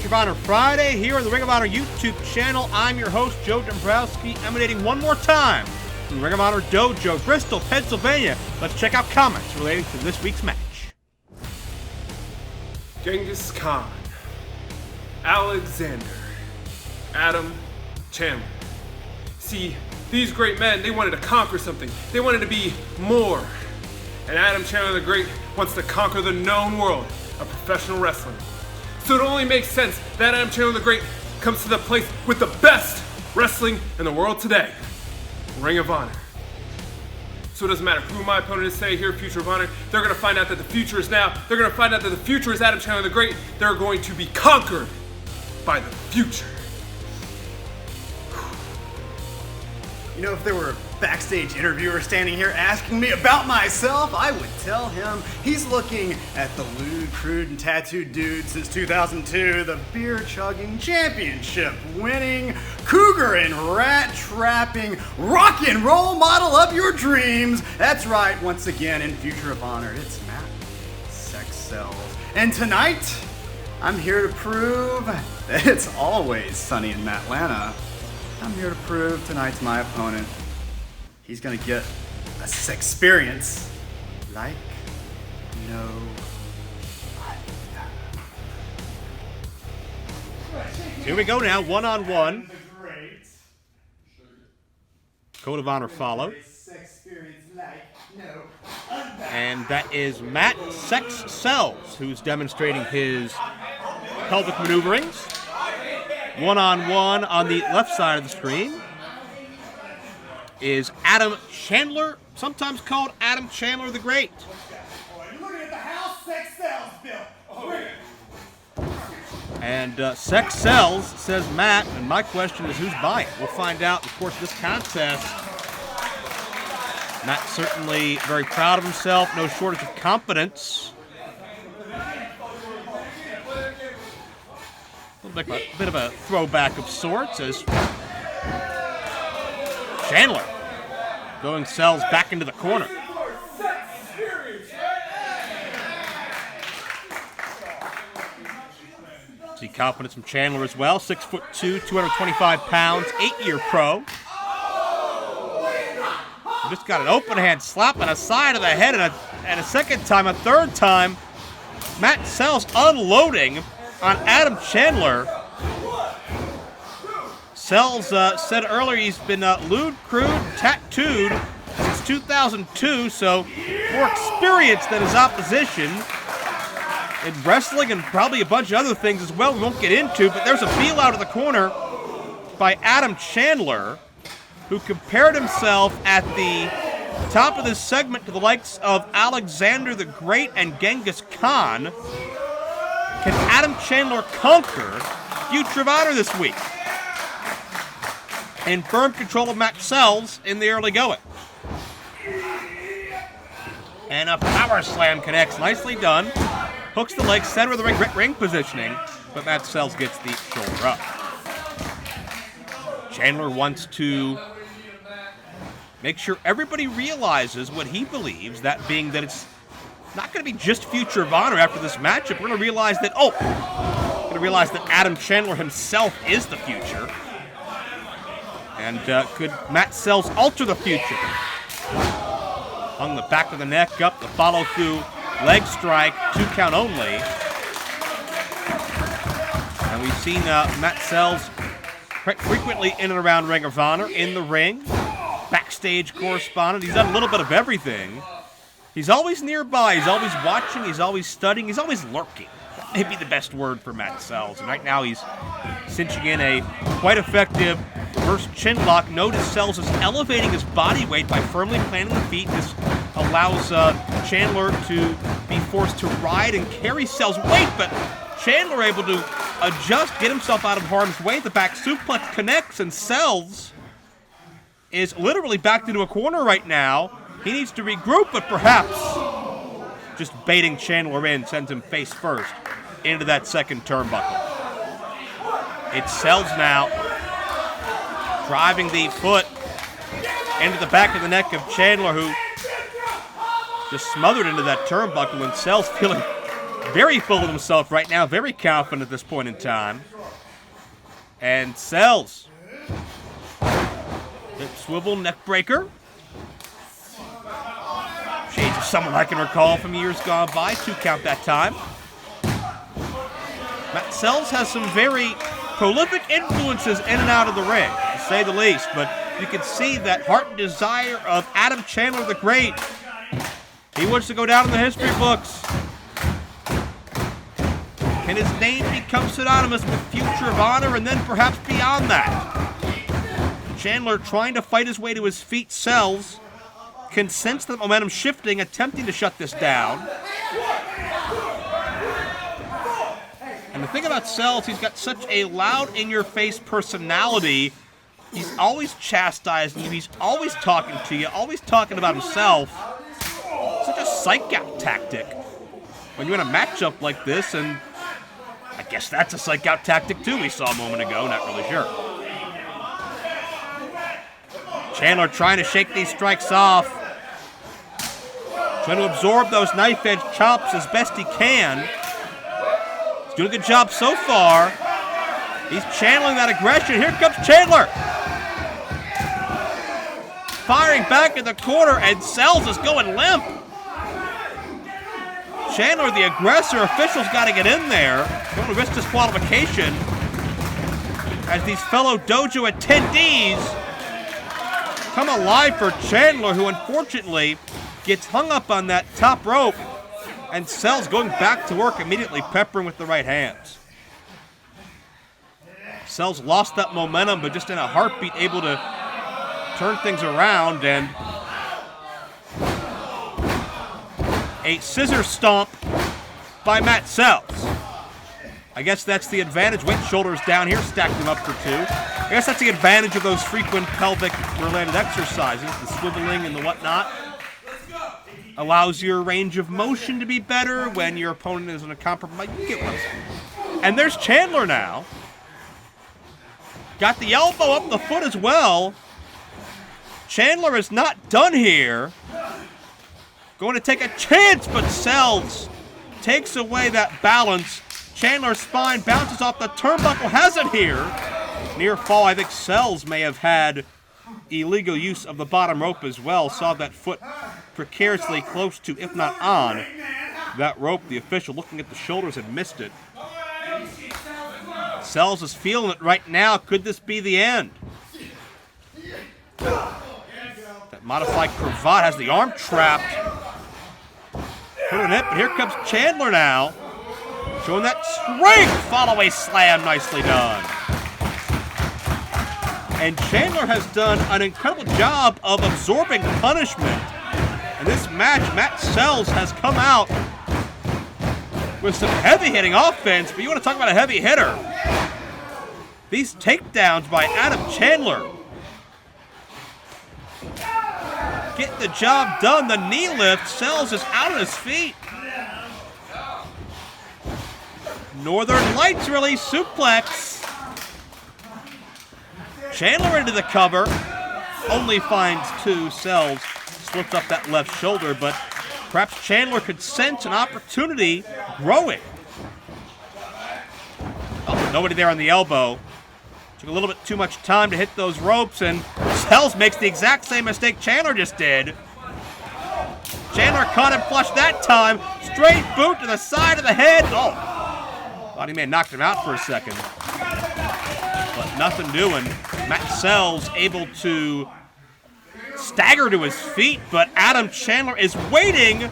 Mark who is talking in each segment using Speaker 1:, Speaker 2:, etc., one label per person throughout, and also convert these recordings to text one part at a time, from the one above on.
Speaker 1: of Honor Friday here on the Ring of Honor YouTube channel. I'm your host, Joe Dombrowski, emanating one more time from the Ring of Honor Dojo, Bristol, Pennsylvania. Let's check out comments relating to this week's match.
Speaker 2: Genghis Khan, Alexander, Adam, Chandler. See, these great men, they wanted to conquer something. They wanted to be more. And Adam Chandler the Great wants to conquer the known world of professional wrestling. So it only makes sense that Adam Chandler the Great comes to the place with the best wrestling in the world today, Ring of Honor. So it doesn't matter who my opponent is saying here, Future of Honor, they're going to find out that the future is now. They're going to find out that the future is Adam Chandler the Great. They're going to be conquered by the future.
Speaker 3: You know, if there were a backstage interviewer standing here asking me about myself, I would tell him he's looking at the lewd, crude, and tattooed dude since 2002, the beer-chugging, championship-winning, cougar and rat-trapping, rock and roll model of your dreams. That's right, once again, in Future of Honor, it's Matt Sex Sells. And tonight, I'm here to prove that it's always sunny in Matlanta. I'm here to prove tonight's my opponent. He's gonna get a sex experience like no other.
Speaker 1: Here we go now, one-on-one. Code of Honor follow. And that is Matt Sex Sells, who's demonstrating his pelvic maneuverings. One-on-one on the left side of the screen is Adam Chandler, sometimes called Adam Chandler the Great.
Speaker 3: You're looking at the house Sex Sells built.
Speaker 1: And Sex Sells, says Matt, and my question is who's buying? We'll find out in the course of this contest. Matt certainly very proud of himself, no shortage of confidence. A bit of a throwback of sorts as Chandler going Sells back into the corner. See confidence from Chandler as well. 6'2", 225 pounds, 8-year pro. He just got an open hand slap on the side of the head, and a second time, a third time, Matt Sells unloading on Adam Chandler. Sells said earlier he's been lewd, crude, tattooed since 2002, so more experienced than his opposition in wrestling and probably a bunch of other things as well we won't get into, but there's a feel out of the corner by Adam Chandler, who compared himself at the top of this segment to the likes of Alexander the Great and Genghis Khan. Can Adam Chandler conquer Future of Honor this week? In firm control of Matt Sells in the early going. And a power slam connects, nicely done. Hooks the leg, center of the ring positioning, but Matt Sells gets the shoulder up. Chandler wants to make sure everybody realizes what he believes, that being that it's not going to be just Future of Honor after this matchup. We're going to realize that, Adam Chandler himself is the future. And could Matt Sells alter the future? Hung the back of the neck up, the follow-through leg strike, 2 count only. And we've seen Matt Sells frequently in and around Ring of Honor, in the ring, backstage correspondent. He's done a little bit of everything. He's always nearby, he's always watching, he's always studying, he's always lurking. That may be the best word for Matt Sells. And right now he's cinching in a quite effective reverse chin lock. Notice Sells is elevating his body weight by firmly planting the feet. This allows Chandler to be forced to ride and carry Sells' weight, but Chandler able to adjust, get himself out of harm's way. The back suplex connects, and Sells is literally backed into a corner right now. He needs to regroup, but perhaps just baiting Chandler in sends him face first into that second turnbuckle. It's Sells now, driving the foot into the back of the neck of Chandler, who just smothered into that turnbuckle, and Sells feeling very full of himself right now, very confident at this point in time. And sells. Hip swivel, neck breaker. Shades of someone I can recall from years gone by. 2 count that time. Matt Sells has some very prolific influences in and out of the ring, to say the least. But you can see that heart and desire of Adam Chandler the Great. He wants to go down in the history books. Can his name become synonymous with future of honor and then perhaps beyond that? Chandler trying to fight his way to his feet. Sells can sense the momentum shifting, attempting to shut this down. And the thing about Sells, he's got such a loud, in-your-face personality. He's always chastising you. He's always talking to you, always talking about himself. Such a psych-out tactic when you're in a matchup like this, and I guess that's a psych-out tactic, too, we saw a moment ago. Not really sure. Chandler trying to shake these strikes off. Trying to absorb those knife-edge chops as best he can. He's doing a good job so far. He's channeling that aggression. Here comes Chandler. Firing back in the corner, and Sells is going limp. Chandler, the aggressor, officials got to get in there. Don't want to risk disqualification as these fellow dojo attendees come alive for Chandler, who unfortunately gets hung up on that top rope, and Sells going back to work immediately, peppering with the right hands. Sells lost that momentum, but just in a heartbeat able to turn things around, and a scissor stomp by Matt Sells. I guess that's the advantage. Went shoulders down here, stacked him up for 2. I guess that's the advantage of those frequent pelvic-related exercises, the swiveling and the whatnot. Allows your range of motion to be better when your opponent is in a compromise. You get what I'm saying. And there's Chandler now. Got the elbow up the foot as well. Chandler is not done here. Going to take a chance, but Sells takes away that balance. Chandler's spine bounces off the turnbuckle, has it here. Near fall, I think Sells may have had illegal use of the bottom rope as well. Saw that foot precariously close to, if not on, that rope. The official looking at the shoulders had missed it. Sells is feeling it right now. Could this be the end? That modified cravat has the arm trapped. Putting it, but here comes Chandler now. Showing that strength. Follow-away slam. Nicely done. And Chandler has done an incredible job of absorbing punishment. In this match, Matt Sells has come out with some heavy-hitting offense, but you want to talk about a heavy hitter. These takedowns by Adam Chandler get the job done. The knee lift. Sells is out on his feet. Northern Lights release suplex. Chandler into the cover. Only finds 2. Sells slips up that left shoulder, but perhaps Chandler could sense an opportunity growing. Oh, nobody there on the elbow. Took a little bit too much time to hit those ropes, and Sells makes the exact same mistake Chandler just did. Chandler caught him flush that time. Straight boot to the side of the head. Oh, thought he may have knocked him out for a second. But nothing doing. Matt Sells able to stagger to his feet, but Adam Chandler is waiting.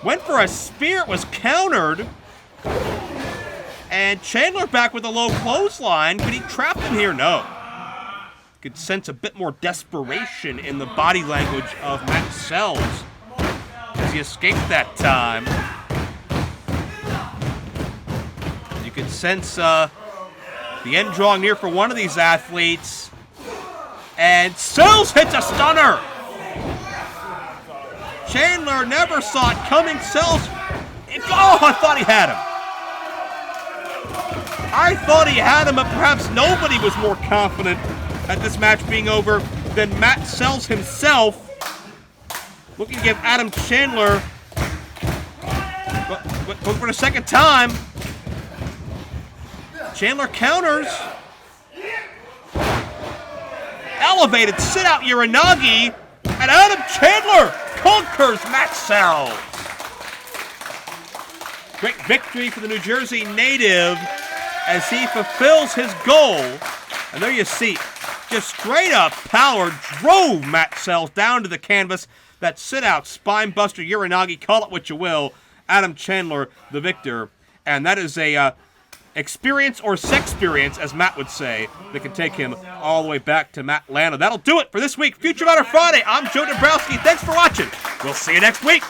Speaker 1: Went for a spear, it was countered. And Chandler back with a low clothesline. Could he trap him here? No. Could sense a bit more desperation in the body language of Matt Sells as he escaped that time. You could sense the end drawing near for one of these athletes. And Sells hits a stunner. Chandler never saw it coming. Sells. Oh, I thought he had him. I thought he had him, but perhaps nobody was more confident at this match being over than Matt Sells himself. Looking to give Adam Chandler. Going for the second time. Chandler counters. Elevated sit-out Uranagi. And Adam Chandler conquers Matt Sells. Great victory for the New Jersey native as he fulfills his goal. And there you see, just straight up power drove Matt Sells down to the canvas. That sit-out spine buster Uranagi, call it what you will. Adam Chandler, the victor. And that is a experience or sexperience, as Matt would say, that can take him all the way back to Matt Lana. That'll do it for this week. Future Matter Friday. I'm Joe Dabrowski. Thanks for watching. We'll see you next week.